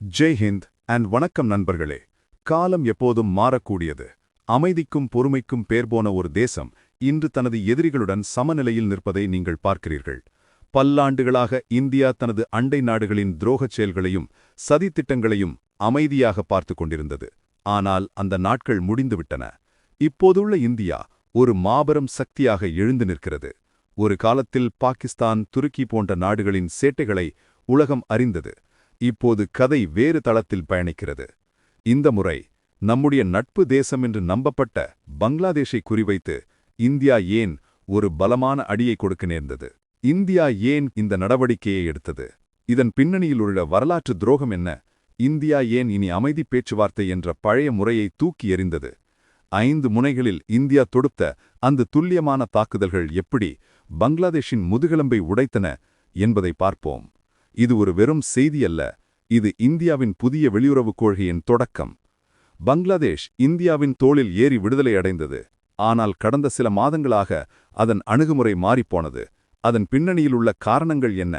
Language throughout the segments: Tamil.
ஜெய் ஹிந்த் அண்ட் வணக்கம் நண்பர்களே. காலம் எப்போதும் மாறக்கூடியது. அமைதிக்கும் பொறுமைக்கும் பேர்போன ஒரு தேசம் இன்று தனது எதிரிகளுடன் சமநிலையில் நிற்பதை நீங்கள் பார்க்கிறீர்கள். பல்லாண்டுகளாக இந்தியா தனது அண்டை நாடுகளின் துரோகச் செயல்களையும் சதித்திட்டங்களையும் அமைதியாக பார்த்து கொண்டிருந்தது. ஆனால் அந்த நாட்கள் முடிந்துவிட்டன. இப்போதுள்ள இந்தியா ஒரு மாபெரும் சக்தியாக எழுந்து நிற்கிறது. ஒரு காலத்தில் பாகிஸ்தான், துருக்கி போன்ற நாடுகளின் சேட்டைகளை உலகம் அறிந்தது. இப்போது கதை வேறு தளத்தில் பயணிக்கிறது. இந்த முறை நம்முடைய நட்பு தேசம் என்று நம்பப்பட்ட பங்களாதேஷை குறிவைத்து இந்தியா ஏன் ஒரு பலமான அடியை கொடுக்க நேர்ந்தது? இந்தியா ஏன் இந்த நடவடிக்கையை எடுத்தது? இதன் பின்னணியில் உள்ள வரலாற்று துரோகம் என்ன? இந்தியா ஏன் இனி அமைதி பேச்சுவார்த்தை என்ற பழைய முறையை தூக்கி எறிந்தது? 5 முனைகளில் இந்தியா தொடுத்த அந்த துல்லியமான தாக்குதல்கள் எப்படி பங்களாதேஷின் முதுகெலும்பை உடைத்தன என்பதை பார்ப்போம். இது ஒரு வெறும் செய்தி அல்ல, இது இந்தியாவின் புதிய வெளியுறவுக் கொள்கையின் தொடக்கம். பங்களாதேஷ் இந்தியாவின் தோளில் ஏறி விடுதலை அடைந்தது. ஆனால் கடந்த சில மாதங்களாக அதன் அணுகுமுறை மாறிப்போனது. அதன் பின்னணியில் உள்ள காரணங்கள் என்ன?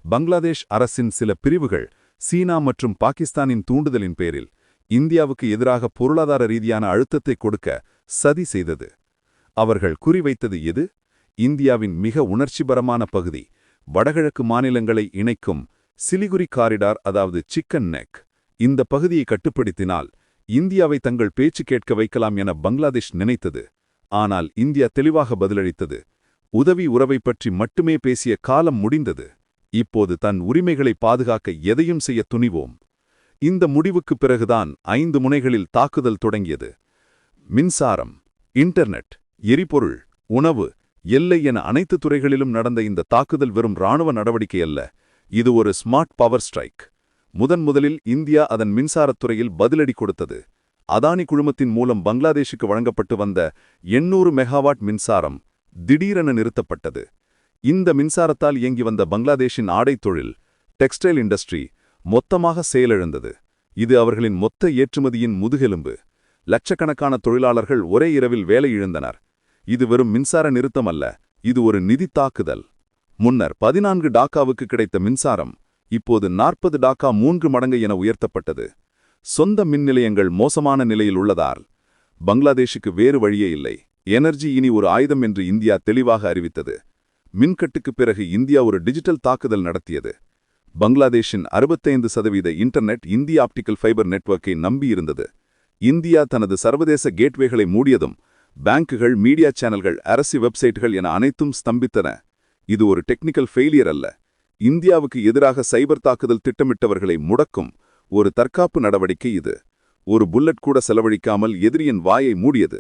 பங்களாதேஷ் அரசின் சில பிரிவுகள் சீனா மற்றும் பாகிஸ்தானின் தூண்டுதலின் பேரில் இந்தியாவுக்கு எதிராக பொருளாதார ரீதியான அழுத்தத்தை கொடுக்க சதி செய்தது. அவர்கள் குறிவைத்தது எது? இந்தியாவின் மிக உணர்ச்சிபரமான பகுதி, வடகிழக்கு மாநிலங்களை இணைக்கும் சிலிகுரி காரிடார், அதாவது சிக்கன் நெக். இந்த பகுதியை கட்டுப்படுத்தினால் இந்தியாவை தங்கள் பேச்சு கேட்க வைக்கலாம் என பங்களாதேஷ் நினைத்தது. ஆனால் இந்தியா தெளிவாக பதிலளித்தது. உதவி உறவை பற்றி மட்டுமே பேசிய காலம் முடிந்தது. இப்போது தன் உரிமைகளை பாதுகாக்க எதையும் செய்ய துணிவோம். இந்த முடிவுக்குப் பிறகுதான் 5 முனைகளில் தாக்குதல் தொடங்கியது. மின்சாரம், இன்டர்நெட், எரிபொருள், உணவு, எல்லை என அனைத்து துறைகளிலும் நடந்த இந்த தாக்குதல் வெறும் இராணுவ நடவடிக்கை அல்ல, இது ஒரு ஸ்மார்ட் பவர் ஸ்ட்ரைக். முதலில் இந்தியா அதன் மின்சாரத்துறையில் பதிலடி கொடுத்தது. அதானி குழுமத்தின் மூலம் பங்களாதேஷுக்கு வழங்கப்பட்டு வந்த 800 மெகாவாட் மின்சாரம் திடீரென நிறுத்தப்பட்டது. இந்த மின்சாரத்தால் இயங்கி வந்த பங்களாதேஷின் ஆடைத் தொழில், டெக்ஸ்டைல் இண்டஸ்ட்ரி மொத்தமாக செயலிழந்தது. இது அவர்களின் மொத்த ஏற்றுமதியின் முதுகெலும்பு. லட்சக்கணக்கான தொழிலாளர்கள் ஒரே இரவில் வேலை இழந்தனர். இது வெறும் மின்சார நிறுத்தம் அல்ல, இது ஒரு நிதி தாக்குதல். முன்னர் 14 டாக்காவுக்கு கிடைத்த மின்சாரம் இப்போது 40 டாக்கா 3 மடங்கு என உயர்த்தப்பட்டது. சொந்த மின் நிலையங்கள் மோசமான நிலையில் உள்ளதால் பங்களாதேஷுக்கு வேறு வழியே இல்லை. எனர்ஜி இனி ஒரு ஆயுதம் என்று இந்தியா தெளிவாக அறிவித்தது. மின்கட்டுக்குப் பிறகு இந்தியா ஒரு டிஜிட்டல் தாக்குதல் நடத்தியது. பங்களாதேஷின் 65% இன்டர்நெட் இந்திய ஆப்டிக்கல் ஃபைபர் நெட்வொர்க்கை நம்பியிருந்தது. இந்தியா தனது சர்வதேச கேட்வேகளை மூடியதும் பேங்குகள், மீடியா சேனல்கள், அரசு வெப்சைட்டுகள் என அனைத்தும் ஸ்தம்பித்தன. இது ஒரு டெக்னிக்கல் ஃபெயிலியர் அல்ல, இந்தியாவுக்கு எதிராக சைபர் தாக்குதல் திட்டமிட்டவர்களை முடக்கும் ஒரு தற்காப்பு நடவடிக்கை இது. ஒரு புல்லட் கூட செலவழிக்காமல் எதிரியின் வாயை மூடியது.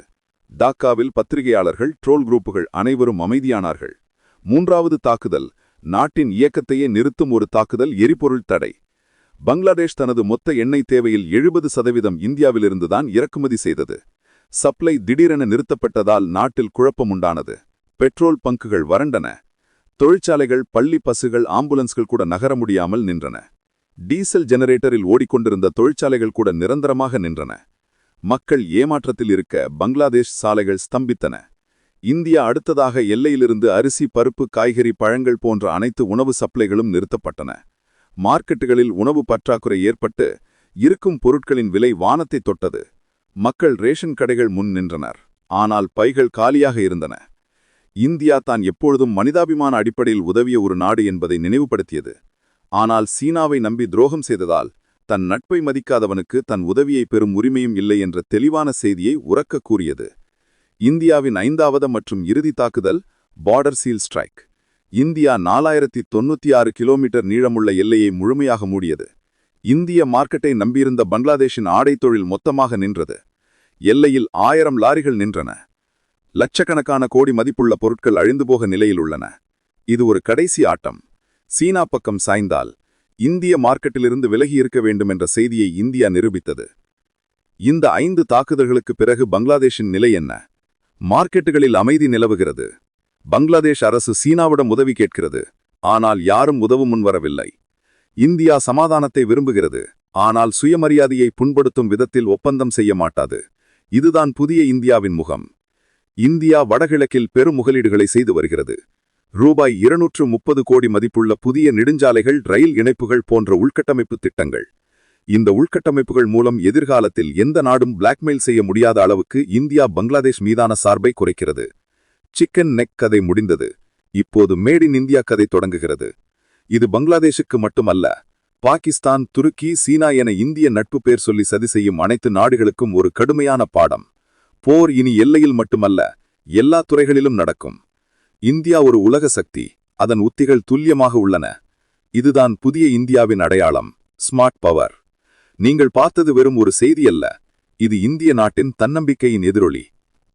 டாக்காவில் பத்திரிகையாளர்கள், ட்ரோல் குரூப்புகள் அனைவரும் அமைதியானார்கள். 3வது தாக்குதல், நாட்டின் இயக்கத்தையே நிறுத்தும் ஒரு தாக்குதல், எரிபொருள் தடை. பங்களாதேஷ் தனது மொத்த எண்ணெய் தேவையில் 70% இந்தியாவிலிருந்துதான் இறக்குமதி செய்தது. சப்ளை திடீரென நிறுத்தப்பட்டதால் நாட்டில் குழப்பம் உண்டானது. பெட்ரோல் பங்குகள் வறண்டன. தொழிற்சாலைகள், பள்ளி பஸ்கள், ஆம்புலன்ஸ்கள் கூட நகர முடியாமல் நின்றன. டீசல் ஜெனரேட்டரில் ஓடிக்கொண்டிருந்த தொழிற்சாலைகள் கூட நிரந்தரமாக நின்றன. மக்கள் ஏமாற்றத்தில் இருக்க பங்களாதேஷ் சாலைகள் ஸ்தம்பித்தன. இந்தியா அடுத்ததாக எல்லையிலிருந்து அரிசி, பருப்பு, காய்கறி, பழங்கள் போன்ற அனைத்து உணவு சப்ளைகளும் நிறுத்தப்பட்டன. மார்க்கெட்டுகளில் உணவு பற்றாக்குறை ஏற்பட்டு இருக்கும் பொருட்களின் விலை வானத்தை தொட்டது. மக்கள் ரேஷன் கடைகள் முன் நின்றனர். ஆனால் பைகள் காலியாக இருந்தன. இந்தியா தான் எப்பொழுதும் மனிதாபிமான அடிப்படையில் உதவிய ஒரு நாடு என்பதை நினைவுபடுத்தியது. ஆனால் சீனாவை நம்பி துரோகம் செய்ததால் தன் நட்பை மதிக்காதவனுக்கு தன் உதவியை பெறும் உரிமையும் இல்லை என்ற தெளிவான செய்தியை உரக்க கூறியது. இந்தியாவின் 5வது மற்றும் இறுதி தாக்குதல், border seal strike. India 4096 kilometre நீளமுள்ள எல்லையை முழுமையாக மூடியது. இந்திய மார்க்கெட்டை நம்பியிருந்த பங்களாதேஷின் ஆடைத் தொழில் மொத்தமாக நின்றது. எல்லையில் 1000 லாரிகள் நின்றன. லட்சக்கணக்கான கோடி மதிப்புள்ள பொருட்கள் அழிந்து போக நிலையில் உள்ளன. இது ஒரு கடைசி ஆட்டம். சீனா பக்கம் சாய்ந்தால் இந்திய மார்க்கெட்டிலிருந்து விலகி இருக்க வேண்டும் என்ற செய்தியை இந்தியா நிரூபித்தது. இந்த 5 தாக்குதல்களுக்கு பிறகு பங்களாதேஷின் நிலை என்ன? மார்க்கெட்டுகளில் அமைதி நிலவுகிறது. பங்களாதேஷ் அரசு சீனாவிடம் உதவி கேட்கிறது, ஆனால் யாரும் உதவும் முன்வரவில்லை. இந்தியா சமாதானத்தை விரும்புகிறது, ஆனால் சுயமரியாதையை புண்படுத்தும் விதத்தில் ஒப்பந்தம் செய்ய மாட்டாது. இதுதான் புதிய இந்தியாவின் முகம். இந்தியா வடகிழக்கில் பெரும் முதலீடுகளை செய்து வருகிறது. ரூபாய் 230 கோடி மதிப்புள்ள புதிய நெடுஞ்சாலைகள், ரயில் இணைப்புகள் போன்ற உள்கட்டமைப்பு திட்டங்கள். இந்த உள்கட்டமைப்புகள் மூலம் எதிர்காலத்தில் எந்த நாடும் பிளாக்மெயில் செய்ய முடியாத அளவுக்கு இந்தியா பங்களாதேஷ் மீதான சார்பை குறைக்கிறது. சிக்கன் நெக் கதை முடிந்தது. இப்போது மேட் இன் இந்தியா கதை தொடங்குகிறது. இது பங்களாதேஷுக்கு மட்டுமல்ல, பாகிஸ்தான், துருக்கி, சீனா என இந்திய நட்பு பேர் சொல்லி சதி செய்யும் அனைத்து நாடுகளுக்கும் ஒரு கடுமையான பாடம். போர் இனி எல்லையில் மட்டுமல்ல, எல்லா துறைகளிலும் நடக்கும். இந்தியா ஒரு உலக சக்தி. அதன் உத்திகள் துல்லியமாக உள்ளன. இதுதான் புதிய இந்தியாவின் அடையாளம், ஸ்மார்ட் பவர். நீங்கள் பார்த்தது வெறும் ஒரு செய்தி அல்ல. இது இந்திய நாட்டின் தன்னம்பிக்கையின் எதிரொலி.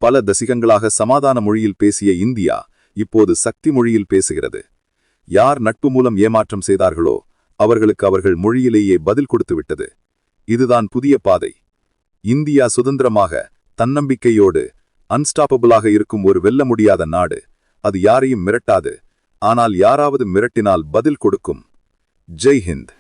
பல தசிகங்களாக சமாதான மொழியில் பேசிய இந்தியா இப்போது சக்தி மொழியில் பேசுகிறது. யார் நட்பு மூலம் ஏமாற்றம் செய்தார்களோ அவர்களுக்கு அவர்கள் மொழியிலேயே பதில் கொடுத்து விட்டது. இதுதான் புதிய பாதை. இந்தியா சுதந்திரமாக, தன்னம்பிக்கையோடு, அன்ஸ்டாப்பபிளாக இருக்கும் ஒரு வெல்ல முடியாத நாடு. அது யாரையும் மிரட்டாது. ஆனால் யாராவது மிரட்டினால் பதில் கொடுக்கும். ஜெய் ஹிந்த்.